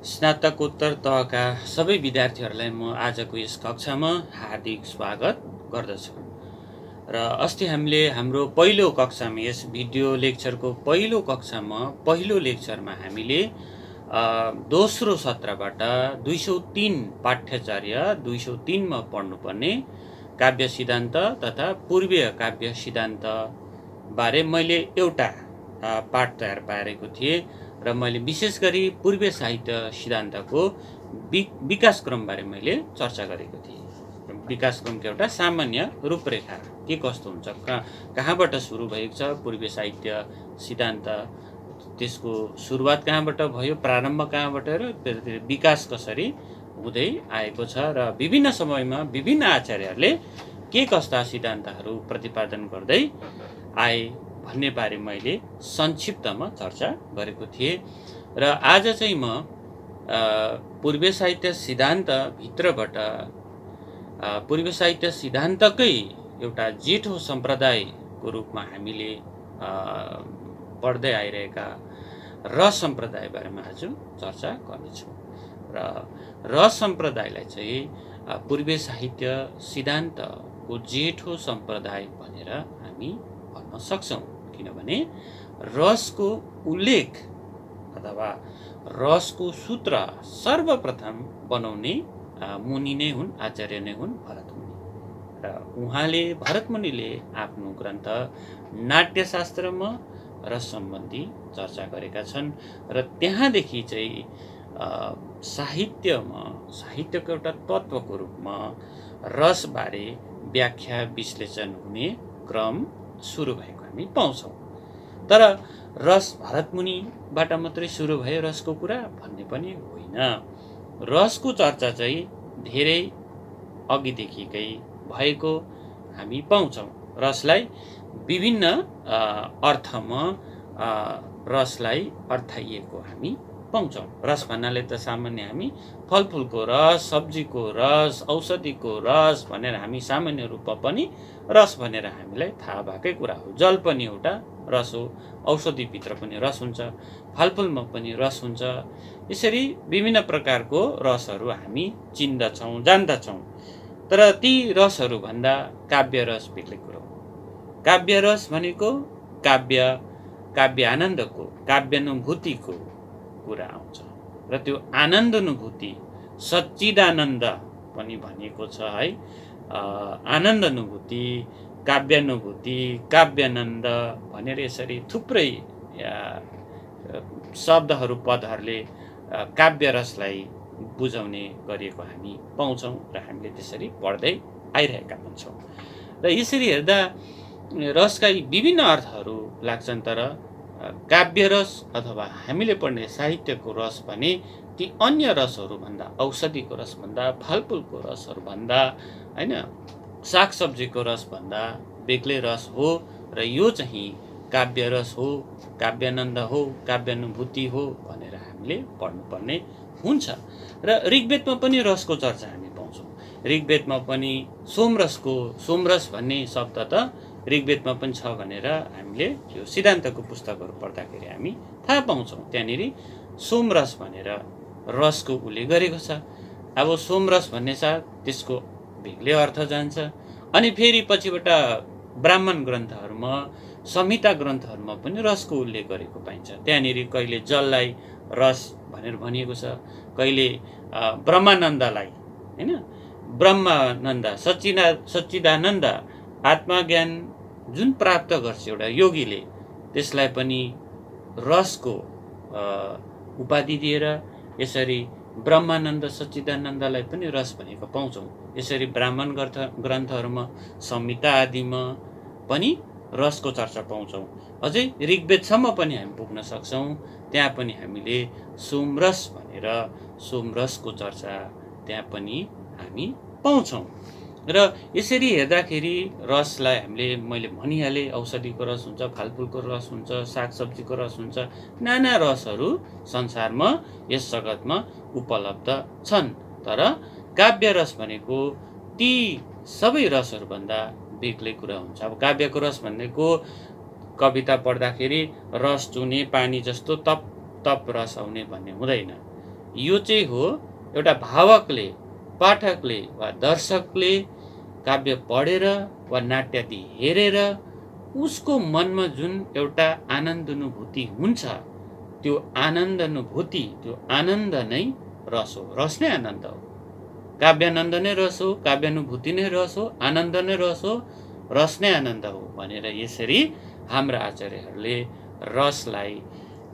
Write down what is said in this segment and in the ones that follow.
स्नातकोत्तर तहका सबै विद्यार्थीहरूलाई म आजको यस कक्षामा हार्दिक स्वागत गर्दछु। र अस्ति हामीले हाम्रो पहिलो कक्षामा यस भिडियो लेक्चरको पहिलो कक्षामा पहिलो लेक्चरमा हामीले दोस्रो सत्रबाट 203 पाठ्याचार्य 203 मा पढ्नुपर्ने काव्य सिद्धान्त तथा पूर्वीय काव्य सिद्धान्त बारे मैले एउटा पाठ तयार पारेको थिएँ र मैले विशेष गरी पूर्वीय साहित्य सिद्धान्तको विकासक्रम बारे मैले चर्चा गरेको थिएँ। विकासक्रमको एउटा सामान्य रूपरेखा के कस्तो हुन्छ, कहाँबाट सुरु भएको छ पूर्वीय साहित्य सिद्धान्त, त्यसको सुरुवात कहाँबाट भयो, प्रारम्भ कहाँबाट र विकास कसरी हुँदै आएको छ र विभिन्न समयमा विभिन्न आचार्यहरूले के कस्ता सिद्धान्तहरू प्रतिपादन गर्दै आए भन्ने बारे मैले संक्षिप्तमा चर्चा गरेको थिएँ। र आज चाहिँ म पूर्वीय साहित्य सिद्धान्त भित्रबाट पूर्वीय साहित्य सिद्धान्तकै एउटा जेठो सम्प्रदायको रूपमा हामीले पढ्दै आइरहेका रस सम्प्रदाय बारेमा आज चर्चा गर्नेछौँ। र रस सम्प्रदायलाई चाहिँ पूर्वीय साहित्य सिद्धान्तको जेठो सम्प्रदाय भनेर हामी भन्न सक्छौँ, किनभने रसको उल्लेख अथवा रसको सूत्र सर्वप्रथम बनाउने मुनि नै हुन्, आचार्य नै हुन् भरतमुनि। र उहाँले भरतमुनिले आफ्नो ग्रन्थ नाट्यशास्त्रमा रस सम्बन्धी चर्चा गरेका छन् र त्यहाँदेखि चाहिँ साहित्यको एउटा तत्त्वको रूपमा रसबारे व्याख्या विश्लेषण हुने क्रम सुरु भएको हामी पाउँछौँ। तर रस भरतमुनिबाट मात्रै सुरु भयो रसको कुरा भन्ने पनि होइन। रसको चर्चा चाहिँ धेरै अघिदेखिकै भएको हामी पाउँछौँ। रसलाई विभिन्न अर्थमा रसलाई अर्थाइएको हामी पाउँछौँ। रस भन्नाले त सामान्य हामी फलफुलको रस, सब्जीको रस, औषधिको रस भनेर हामी सामान्य रूपमा पनि रस भनेर हामीलाई थाहा भएकै कुरा हो। जल पनि एउटा रस हो, औषधिभित्र पनि रस हुन्छ, फलफुलमा पनि रस हुन्छ। यसरी विभिन्न प्रकारको रसहरू हामी चिन्दछौँ, जान्दछौँ। तर ती रसहरू भन्दा काव्य रस बेग्लै कुरो हो। काव्य रस भनेको काव्य आनन्दको, काव्यानुभूतिको कुरा आउँछ र त्यो आनन्दानुभूति सच्चिदानन्द पनि भनिएको छ है। आनन्द अनुभूति, काव्यानुभूति, काव्यानन्द भनेर यसरी थुप्रै शब्दहरू पदहरूले काव्य रसलाई बुझाउने गरिएको हामी पाउँछौँ र हामीले त्यसरी पढ्दै आइरहेका हुन्छौँ। र यसरी हेर्दा रसका विभिन्न अर्थहरू लाग्छन्, तर काव्य रस अथवा हामीले पढ्ने साहित्यको रस भने ती अन्य रसहरूभन्दा, औषधिको रसभन्दा, फलफुलको रसहरूभन्दा, होइन, सागसब्जीको रसभन्दा बेग्लै रस हो र यो चाहिँ काव्य रस हो, काव्यानन्द हो, काव्यानुभूति हो भनेर हामीले पढ्नुपर्ने हुन्छ। र ऋग्वेदमा पनि रसको चर्चा हामी पाउँछौँ। ऋग्वेदमा पनि सोमरस भन्ने शब्द त ऋग्वेदमा पनि छ भनेर हामीले यो सिद्धान्तको पुस्तकहरू पढ्दाखेरि हामी थाहा पाउँछौँ। त्यहाँनिर सोमरस भनेर रसको उल्लेख गरेको छ। अब सोमरस भन्ने साथ त्यसको बेग्लै अर्थ जान्छ। अनि फेरि पछिबाट ब्राह्मण ग्रन्थहरूमा, संहिता ग्रन्थहरूमा पनि रसको उल्लेख गरेको पाइन्छ। त्यहाँनिर कहिले जललाई रस भनेर भनिएको छ, कहिले ब्रह्मानन्दलाई, होइन, ब्रह्मानन्द सच्चिदानन्द आत्मज्ञान जुन प्राप्त गर्छ एउटा योगीले, त्यसलाई पनि रसको उपाधि दिएर यसरी ब्रह्मानन्द सच्चिदानन्दलाई पनि रस भनेको पाउँछौँ। यसरी ब्राह्मण ग्रन्थहरूमा, संहिता आदिमा पनि रसको चर्चा पाउँछौँ। अझै ऋग्वेदसम्म पनि हामी पुग्न सक्छौँ। त्यहाँ पनि हामीले सोमरस भनेर सोमरसको चर्चा त्यहाँ पनि हामी पाउँछौँ। र यसरी हेर्दाखेरि रसलाई मैले भनिहालेँ, औषधिको रस हुन्छ, फलफुलको रस हुन्छ, सागसब्जीको रस हुन्छ, नाना रसहरू संसारमा यस जगतमा उपलब्ध छन्। तर काव्य रस भनेको ती सबै रसहरूभन्दा बेग्लै कुरा हुन्छ। अब काव्यको रस भनेको कविता पढ्दाखेरि रस चुने पानी जस्तो तप रस आउने भन्ने हुँदैन। यो चाहिँ हो एउटा भावकले, पाठकले वा दर्शकले काव्य पढेर वा नाट्यादि हेरेर उसको मनमा जुन एउटा आनन्दानुभूति हुन्छ, त्यो आनन्दानुभूति, त्यो आनन्द नै रस हो। रस नै आनन्द हो। काव्यानन्द नै रस हो, काव्यानुभूति नै रस हो, आनन्द नै रस हो, रस नै आनन्द हो भनेर यसरी हाम्रा आचार्यहरूले रसलाई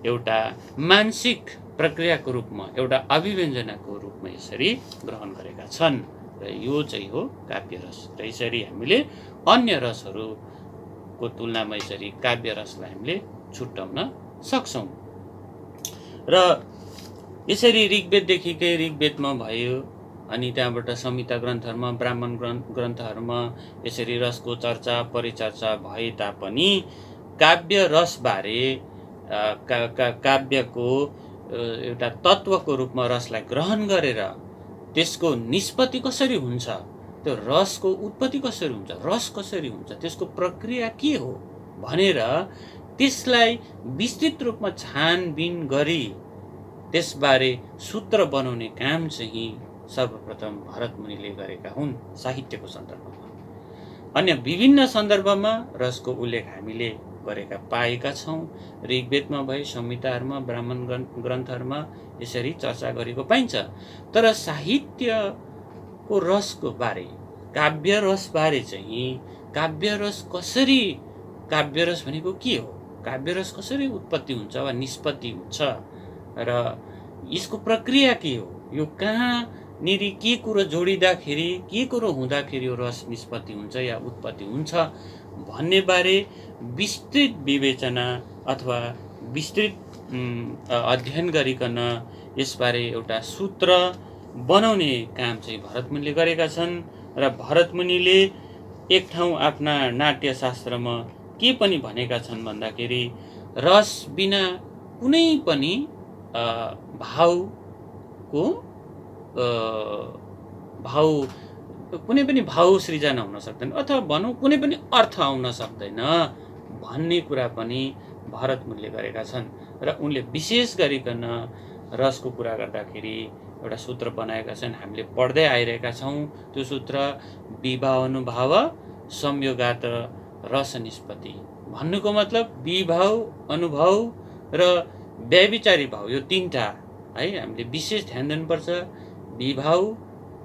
एउटा मानसिक प्रक्रियाको रूपमा, एउटा अभिव्यञ्जनाको रूपमा यसरी ग्रहण गरेका छन् र यो चाहिँ हो काव्य रस। र यसरी हामीले अन्य रसहरूको तुलनामा यसरी काव्य रसलाई हामीले छुट्याउन सक्छौँ। र यसरी ऋग्वेददेखिकै ऋग्वेदमा भयो, अनि त्यहाँबाट संहिता ग्रन्थहरूमा, ब्राह्मण ग्रन्थहरूमा यसरी रसको चर्चा परिचर्चा भए तापनि काव्य रसबारे काव्यको एउटा तत्त्वको रूपमा रसलाई ग्रहण गरेर त्यसको निष्पत्ति कसरी हुन्छ, त्यो रसको उत्पत्ति कसरी हुन्छ, रस कसरी हुन्छ, त्यसको प्रक्रिया के हो भनेर त्यसलाई विस्तृत रूपमा छानबिन गरी त्यसबारे सूत्र बनाउने काम चाहिँ सर्वप्रथम भरत मुनिले गरेका हुन् साहित्यको सन्दर्भमा। अन्य विभिन्न सन्दर्भमा रसको उल्लेख हामीले गरेका पाएका छौँ। ऋग्वेदमा भए, संहिताहरूमा, ब्राह्मण ग्रन्थहरूमा यसरी चर्चा गरेको पाइन्छ। तर साहित्यको रसको बारे, काव्य रसबारे चाहिँ काव्य रस कसरी, काव्य रस भनेको के हो, काव्य रस कसरी उत्पत्ति हुन्छ वा निष्पत्ति हुन्छ र यसको प्रक्रिया के हो, यो कहाँनिर के कुरो जोडिँदाखेरि, के कुरो हुँदाखेरि यो रस निष्पत्ति हुन्छ या उत्पत्ति हुन्छ भन्ने बारे विस्तृत विवेचना अथवा विस्तृत अध्ययन गरिकन यसबारे एउटा सूत्र बनाउने काम चाहिँ भरत मुनिले गरेका छन्। र भरत मुनिले एक ठाउँ आफ्ना नाट्यशास्त्रमा के पनि भनेका छन् भन्दाखेरि रस बिना कुनै पनि कुनै पनि भाव सृजना हुन सक्दैन अथवा भनौँ कुनै पनि अर्थ आउन सक्दैन भन्ने कुरा पनि भरत मुनिले गरेका छन्। र उनले विशेष गरिकन रसको कुरा गर्दाखेरि एउटा सूत्र बनाएका छन्, हामीले पढ्दै आइरहेका छौँ। त्यो सूत्र विभाव अनुभाव संयोगात रस निष्पत्ति भन्नुको मतलब विभाव अनुभव र व्यभिचारी भाव, यो तीनटा है हामीले विशेष ध्यान दिनुपर्छ। विभाव,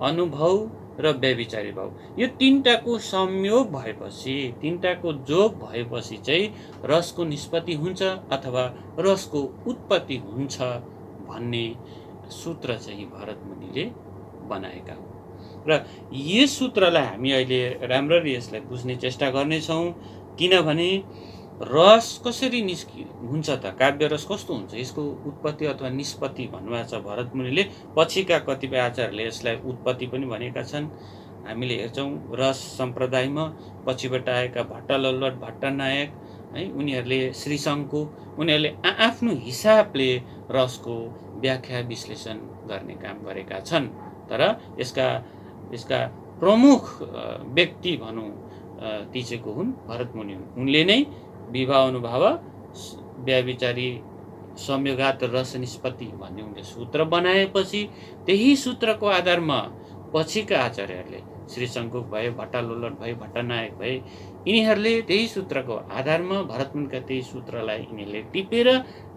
अनुभव र व्यभिचारी भाव, यो तीनटाको संयोग भएपछि, तीनटाको जोग भएपछि चाहिँ रसको निष्पत्ति हुन्छ अथवा रसको उत्पत्ति हुन्छ भन्ने सूत्र चाहिँ भरत मुनिले बनाएका हो। र यस सूत्रलाई हामी अहिले राम्ररी यसलाई बुझ्ने चेष्टा गर्नेछौँ, किनभने रस कसरी हुन्छ त, काव्य रस कस्तो हुन्छ, यसको उत्पत्ति अथवा निष्पत्ति भन्नुभएको छ भरत मुनिले। पछिका कतिपय आचार्यहरूले यसलाई उत्पत्ति पनि भनेका छन्। हामीले हेर्छौँ रस सम्प्रदायमा पछिबाट आएका भट्टलल्लट, भट्टनायक है, उनीहरूले श्रीशङ्कु, उनीहरूले आफ्नो हिसाबले रसको व्याख्या विश्लेषण गर्ने काम गरेका छन्। तर यसका प्रमुख व्यक्ति भनौँ ती चाहिँ को हुन्, भरत मुनि हुन्। उनले नै विभाव अनुभाव व्यभिचारी संयोगात रस निष्पत्ति भन्ने उनले सूत्र बनाएपछि त्यही सूत्रको आधारमा पछिका आचार्यहरूले श्रीशङ्कु भए, भट्टलल्लट भए, भट्टनायक भए, यिनीहरूले त्यही सूत्रको आधारमा भरत मुनिका त्यही सूत्रलाई यिनीहरूले टिपेर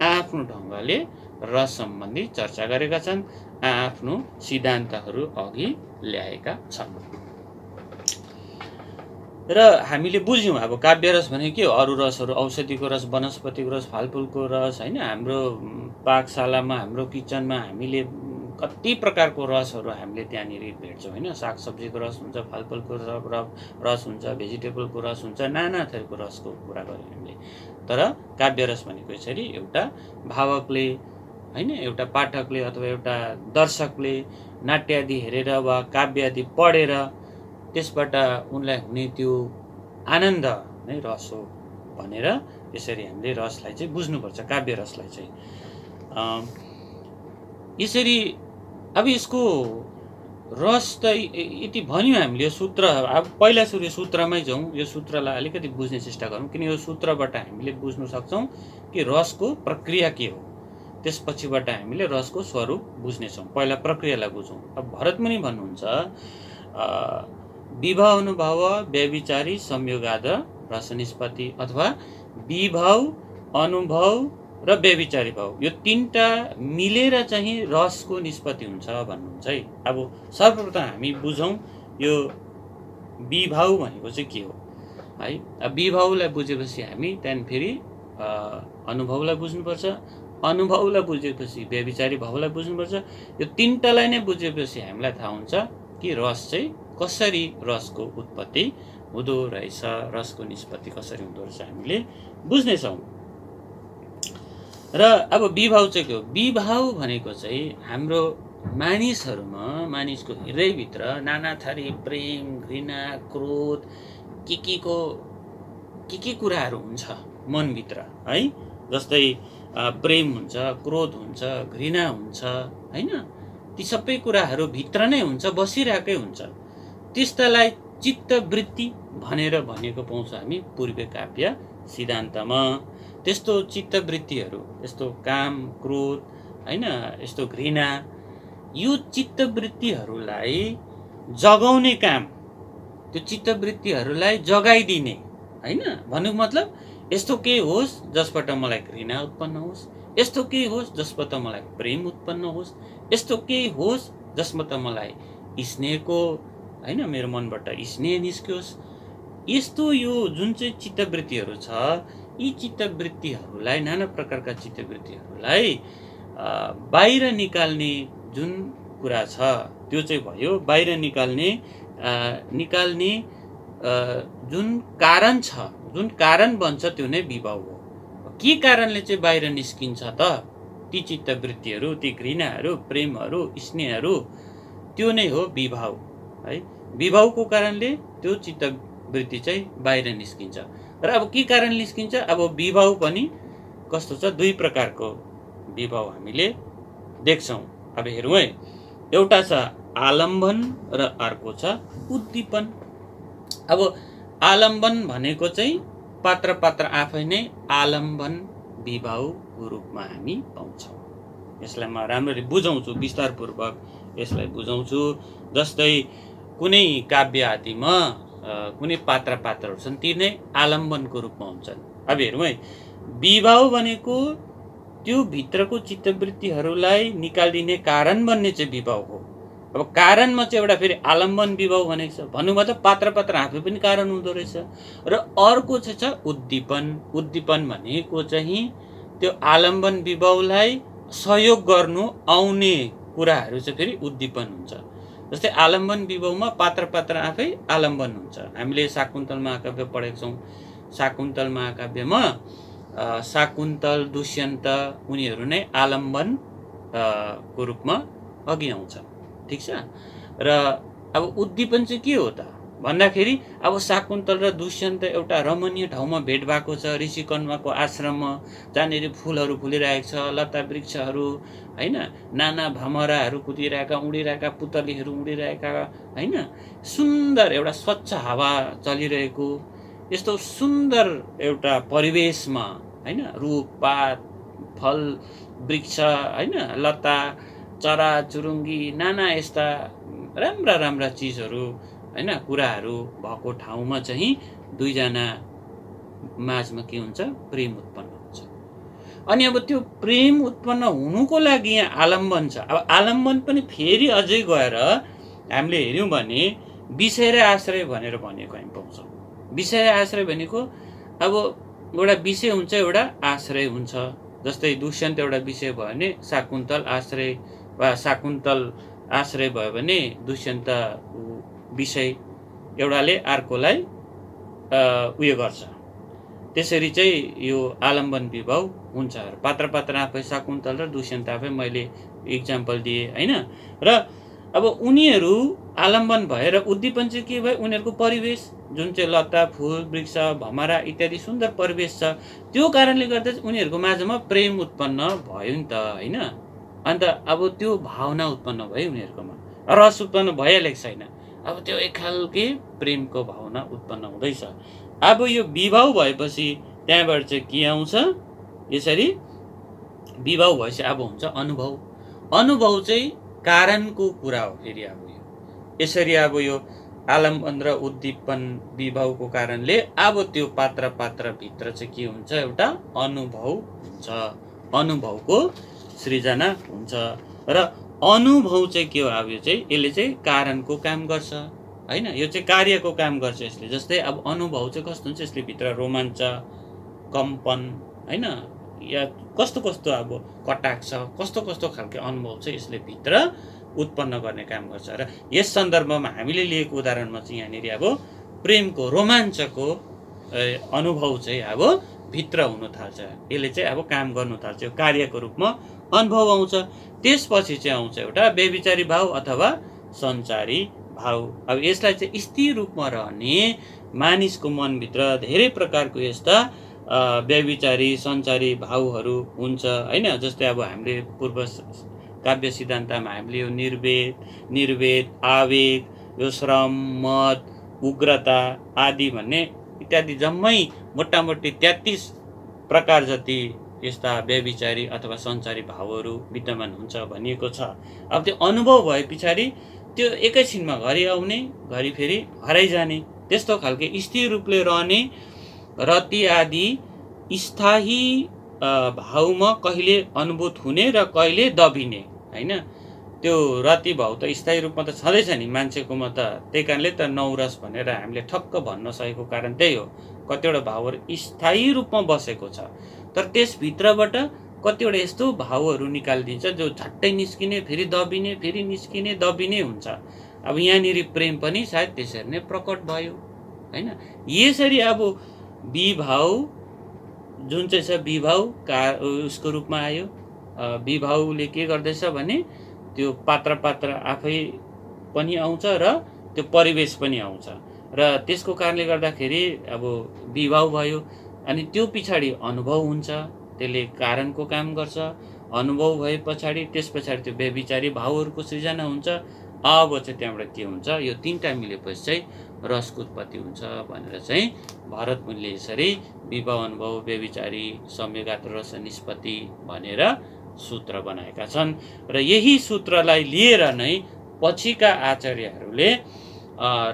आफ्नो ढङ्गले रस सम्बन्धी चर्चा गरेका छन्, आफ्नो सिद्धान्तहरू अघि ल्याएका छन्। र हामीले बुझ्यौँ अब काव्य रस भनेको के हो, अरू रसहरू औषधिको रस, वनस्पतिको रस, फलफुलको रस होइन। हाम्रो पाकशालामा, हाम्रो किचनमा हामीले कति प्रकारको रसहरू हामीले त्यहाँनिर भेट्छौँ होइन। सागसब्जीको रस हुन्छ, फलफुलको रस हुन्छ, भेजिटेबलको रस हुन्छ, नाना थरीको रसको कुरा गऱ्यौँ हामीले। तर काव्य रस भनेको यसरी एउटा भावकले होइन, एउटा पाठकले अथवा एउटा दर्शकले नाट्य आदि हेरेर वा काव्य आदि पढेर त्यसबाट उनलाई हुने त्यो आनन्द नै रस हो भनेर यसरी हामीले रसलाई चाहिँ बुझ्नुपर्छ, काव्य रसलाई चाहिँ। यसरी अब यसको रस त यति भन्यौँ हामीले, यो सूत्र अब पहिला सुरु यो सूत्रमै जाउँ, यो सूत्रलाई अलिकति बुझ्ने चेष्टा गरौँ, किन यो सूत्रबाट हामीले बुझ्न सक्छौँ कि रसको प्रक्रिया के हो। त्यसपछिबाट हामीले रसको स्वरूप बुझ्नेछौँ। पहिला प्रक्रियालाई बुझौँ। अब भरतमुनि भन्नुहुन्छ विभाव अनुभाव व्यभिचारी संयोगाद रस निष्पत्ति, अथवा विभाव अनुभव र व्यभिचारी भाव, यो तीनटा मिलेर चाहिँ रसको निष्पत्ति हुन्छ भन्नुहुन्छ है। अब सर्वप्रथम हामी बुझौँ यो विभाव भनेको चाहिँ के हो है। अब विभावलाई बुझेपछि हामी त्यहाँदेखि फेरि अनुभवलाई बुझ्नुपर्छ, अनुभवलाई बुझेपछि व्यभिचारी भावलाई बुझ्नुपर्छ। यो तीनटालाई नै बुझेपछि हामीलाई थाहा हुन्छ कि रस चाहिँ कसरी रसको उत्पत्ति हुँदो रहेछ, रसको निष्पत्ति कसरी हुँदो रहेछ हामीले बुझ्नेछौँ। र अब विभाव चाहिँ के हो? विभाव भनेको चाहिँ हाम्रो मानिसहरूमा, मानिसको हृदयभित्र नाना थरी प्रेम, घृणा, क्रोध, के कुराहरू हुन्छ मनभित्र है। जस्तै प्रेम हुन्छ, क्रोध हुन्छ, घृणा हुन्छ हैन, ती सबै कुराहरू भित्र नै हुन्छ, बसिरहेकै हुन्छ। त्यस्तालाई चित्तवृत्ति भनेर भनेको पाउँछौँ हामी पूर्वीय काव्य सिद्धान्तमा। त्यस्तो चित्तवृत्तिहरू, यस्तो काम, क्रोध हैन, यस्तो घृणा, यो चित्तवृत्तिहरूलाई जगाउने काम, त्यो चित्तवृत्तिहरूलाई जगाइदिने हैन। भन्नुको मतलब यस्तो केही होस् जसबाट मलाई घृणा उत्पन्न होस्, यस्तो केही होस् जसबाट मलाई प्रेम उत्पन्न होस्, यस्तो केही होस् जसमा त मलाई स्नेहको हैन, मेरो मनबाट स्नेह निस्कियोस्। यस्तो यो जुन चाहिँ चित्तवृत्तिहरू छ, यी चित्तवृत्तिहरूलाई, नाना प्रकारका चित्तवृत्तिहरूलाई बाहिर निकाल्ने जुन कुरा छ त्यो चाहिँ भयो बाहिर निकाल्ने जुन कारण छ, जुन कारण बन्छ त्यो नै विभाव हो। के कारणले चाहिँ बाहिर निस्किन्छ त ती चित्तवृत्तिहरू, ती घृणाहरू, प्रेमहरू, स्नेहहरू, त्यो नै हो विभाव है। विभावको कारणले त्यो चित्तवृत्ति चाहिँ बाहिर निस्किन्छ। र अब के कारण निस्किन्छ? अब विभाव पनि कस्तो छ, दुई प्रकारको विभाव हामीले देख्छौँ। अब हेरौँ है, एउटा छ आलम्बन र अर्को छ उद्दीपन। अब आलम्बन भनेको चाहिँ पात्र आफै नै आलम्बन विभावको रूपमा हामी पाउँछौँ। यसलाई म राम्ररी बुझाउँछु, विस्तारपूर्वक यसलाई बुझाउँछु। जस्तै कुनै काव्य आदिमा कुनै पात्रहरू छन्, ती नै आलम्बनको रूपमा हुन्छन्। अब हेरौँ है, विभाव भनेको त्यो भित्रको चित्तवृत्तिहरूलाई निकालिदिने कारण बन्ने चाहिँ विभाव हो। अब कारणमा चाहिँ एउटा फेरि आलम्बन विभाव भनेको छ। भन्नुमा त पात्र आफै पनि कारण हुँदो रहेछ। र अर्को चाहिँ छ उद्दीपन। उद्दीपन भनेको चाहिँ त्यो आलम्बन विभावलाई सहयोग गर्नु आउने कुराहरू चाहिँ फेरि उद्दीपन हुन्छ। जस्तै आलम्बन विभावमा पात्र आफै आलम्बन हुन्छ। हामीले शाकुन्तल महाकाव्य पढेको छौँ। शाकुन्तल महाकाव्यमा शाकुन्तल, दुष्यन्त उनीहरू नै आलम्बन को रूपमा अघि आउँछ। ठिक छ। र अब उद्दीपन चाहिँ के हो त भन्दाखेरि, अब शाकुन्तल र दुष्यन्त एउटा रमणीय ठाउँमा भेट भएको छ, ऋषिकन्वाको आश्रममा, जहाँनिर फुलहरू फुलिरहेको छ, लता वृक्षहरू हैन, नाना भमराहरू कुदिरहेका, उडिरहेका पुतलीहरू उडिरहेका हैन, सुन्दर एउटा स्वच्छ हावा चलिरहेको, यस्तो सुन्दर एउटा परिवेशमा हैन, रुख पात फल वृक्ष हैन, लता चरा चुरुङ्गी, नाना यस्ता राम्रा चिजहरू हैन, कुराहरू भएको ठाउँमा चाहिँ दुईजना माझमा के हुन्छ? प्रेम उत्पन्न हुन्छ। अनि अब त्यो प्रेम उत्पन्न हुनुको लागि यहाँ आलम्बन छ। अब आलम्बन पनि फेरि अझै गएर हामीले हेऱ्यौँ भने विषय र आश्रय भनेर भनेको हामी पाउँछौँ। विषय र आश्रय भनेको अब एउटा विषय हुन्छ, एउटा आश्रय हुन्छ। जस्तै दुष्यन्त एउटा विषय भयो भने शाकुन्तल आश्रय, वा शाकुन्तल आश्रय भयो भने दुष्यन्त विषय, एउटाले अर्कोलाई उयो गर्छ। त्यसरी चाहिँ यो आलम्बन विभाव हुन्छ। पात्र आफै शाकुन्तल र दुष्यन्त आफै मैले इक्जाम्पल दिएँ हैन। र अब उनीहरू आलम्बन भएर उद्दीपन चाहिँ के भयो? उनीहरूको परिवेश जुन चाहिँ लता फुल वृक्ष भमरा इत्यादि सुन्दर परिवेश छ, त्यो कारणले गर्दा उनीहरूको माझमा प्रेम उत्पन्न भयो नि त हैन। अन्त अब त्यो भावना उत्पन्न भयो उनीहरूकोमा, रस उत्पन्न भइहालेको छैन। अब त्यो एक खालके प्रेमको भावना उत्पन्न हुँदैछ। अब यो विभाव भएपछि त्यहाँबाट चाहिँ के आउँछ? यसरी विभाव भएपछि अब हुन्छ अनुभव। अनुभव चाहिँ कारणको कुरा हो। फेरि अब यो यसरी अब यो आलम्बन र उद्दीपन विभावको कारणले अब त्यो पात्रभित्र चाहिँ के हुन्छ, एउटा अनुभव हुन्छ, अनुभवको सृजना हुन्छ। र अनुभव चाहिँ के हो, अब यो चाहिँ यसले चाहिँ कारणको काम गर्छ हैन, यो चाहिँ कार्यको काम गर्छ यसले। जस्तै अब अनुभव चाहिँ कस्तो हुन्छ, यसले भित्र रोमाञ्च, कम्पन हैन, या कस्तो कस्तो अब कटाक्ष, कस्तो कस्तो खालको अनुभव चाहिँ यसले भित्र उत्पन्न गर्ने काम गर्छ। र यस सन्दर्भमा हामीले लिएको उदाहरणमा चाहिँ यहाँनिर अब प्रेमको, रोमाञ्चको अनुभव चाहिँ अब भित्र हुन थाल्छ, यसले चाहिँ अब काम गर्नु थाल्छ, यो कार्यको रूपमा अनुभव आउँछ। त्यसपछि चाहिँ आउँछ एउटा व्यभिचारी भाव अथवा सञ्चारी भाव। अब यसलाई चाहिँ स्थिर रूपमा रहने मानिसको मनभित्र धेरै प्रकारको यस्ता व्यभिचारी सञ्चारी भावहरू हुन्छ हैन। जस्तै अब हामीले पूर्व काव्य सिद्धान्तमा हामीले यो निर्वेद, आवेग, यो श्रम, मद, उग्रता आदि भन्ने इत्यादि जम्मै मोटामोटी 33 प्रकार जति यस्ता व्यभिचारी अथवा सञ्चारी भावहरू विद्यमान हुन्छ भनिएको छ। अब त्यो अनुभव भए पछाडि त्यो एकैछिनमा घरि आउने घरि फेरि हराइ जाने त्यस्तो खालके स्थिर रूपले रहने रति आदि स्थायी भावमा कहिले अनुभूत हुने र कहिले दबिने हैन। त्यो रति भाव त स्थायी रूपमा त छँदैछ नि मान्छेकोमा त, त्यही कारणले त नौरस भनेर हामीले ठक्क भन्न सकेको कारण त्यही हो। कतिवटा भावहरू स्थायी रूपमा बसेको छ, तर त्यसभित्रबाट कतिवटा यस्तो भावहरू निकालिदिन्छ जो झट्टै निस्किने, फेरि दबिने, फेरि निस्किने, दबिने हुन्छ। अब यहाँनिर प्रेम पनि सायद त्यसरी नै प्रकट भयो हैन। यसरी अब विभाव जुन चाहिँ छ, विभाव उसको रूपमा आयो। विभावले के गर्दैछ भने त्यो पात्र आफै पनि आउँछ र त्यो परिवेश पनि आउँछ, र त्यसको कारणले गर्दाखेरि अब विभाव भयो। अनि त्यो पछाडि अनुभव हुन्छ, त्यसले कारणको काम गर्छ। अनुभव भए पछाडि त्यस पछाडि त्यो व्यभिचारी भावहरूको सृजना हुन्छ। अब चाहिँ त्यहाँबाट के हुन्छ, यो तीनटा मिलेपछि चाहिँ रसको उत्पत्ति हुन्छ भनेर चाहिँ भरत मुनिले यसरी विभाव, अनुभव, व्यभिचारी, संयोगात रस निष्पत्ति भनेर सूत्र बनाएका छन्। र यही सूत्रलाई लिएर नै पछिका आचार्यहरूले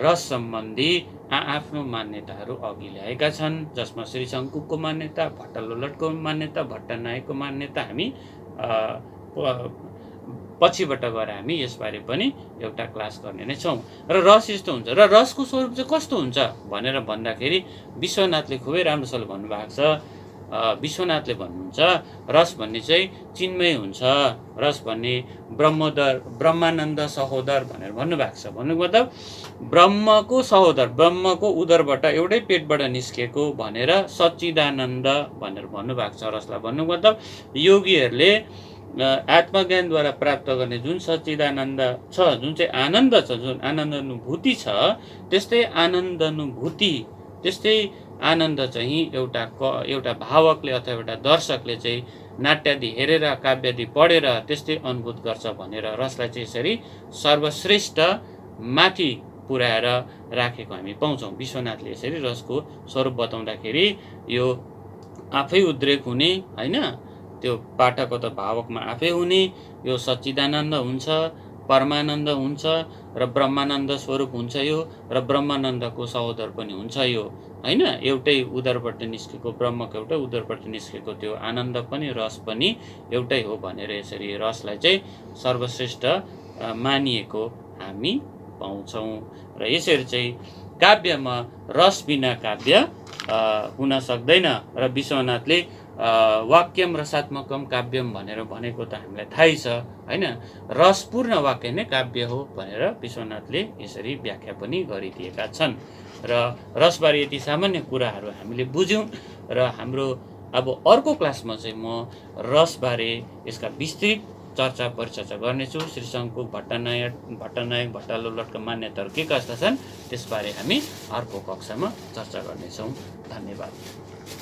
रस सम्बन्धी आफ्नो मान्यताहरू अघि ल्याएका छन्, जसमा श्री शङ्कुको मान्यता, भट्टलोलटको मान्यता, भट्टनायकको मान्यता हामी पछिबाट गएर हामी यसबारे पनि एउटा क्लास गर्ने नै छौँ। र रस यस्तो हुन्छ, र रसको स्वरूप चाहिँ कस्तो हुन्छ भनेर भन्दाखेरि विश्वनाथले खुबै राम्रोसँग भन्नुभएको छ। विश्वनाथले भन्नुहुन्छ रस भन्ने चाहिँ चिन्मय हुन्छ, रस भन्ने ब्रह्मानन्द सहोदर भनेर भन्नुभएको छ। भन्नुको मतलब ब्रह्मको सहोदर, ब्रह्मको उदरबाट एउटै पेटबाट निस्केको भनेर सच्चिदानन्द भनेर भन्नुभएको छ रसलाई। भन्नुको मतलब योगीहरूले आत्मज्ञानद्वारा प्राप्त गर्ने जुन सच्चिदानन्द छ, जुन चाहिँ आनन्द छ, जुन आनन्द अनुभूति छ, त्यस्तै आनन्द अनुभूति, त्यस्तै आनन्द चाहिँ एउटा भावकले अथवा एउटा दर्शकले चाहिँ नाट्यादि हेरेर, काव्यादि पढेर त्यस्तै अनुभूत गर्छ भनेर रसलाई चाहिँ यसरी सर्वश्रेष्ठ माथि पुर्याएर राखेको हामी पाउँछौँ। विश्वनाथले यसरी रसको स्वरूप बताउँदाखेरि यो आफै उद्रेक हुने हैन, त्यो पाठकको त भावकमा आफै हुने, यो सच्चिदानन्द हुन्छ, परमानन्द हुन्छ र ब्रह्मानन्द स्वरूप हुन्छ यो, र ब्रह्मानन्दको सहोदर पनि हुन्छ यो हैन। एउटै उदरबाट निस्केको, ब्रह्मको एउटै उदरबाट निस्केको त्यो आनन्द पनि रस पनि एउटै हो भनेर यसरी रसलाई चाहिँ सर्वश्रेष्ठ मानिएको हामी पाउँछौँ। र यसरी चाहिँ काव्यमा रस बिना काव्य हुन सक्दैन। र विश्वनाथले वाक्यम रसात्मकम काव्यम भनेर भनेको त हामीलाई थाहै छ हैन। रसपूर्ण वाक्य नै काव्य हो भनेर विश्वनाथले यसरी व्याख्या पनि गरिदिएका छन्। र रसबारे यति सामान्य कुराहरू हामीले बुझ्यौँ। र हाम्रो अब अर्को क्लासमा चाहिँ म रसबारे यसका विस्तृत चर्चा परिचर्चा गर्नेछु। श्री शङ्कु, भट्टनायक, भट्टलोलटका मान्यताहरू के कस्ता छन् त्यसबारे हामी अर्को कक्षामा चर्चा गर्नेछौँ। धन्यवाद।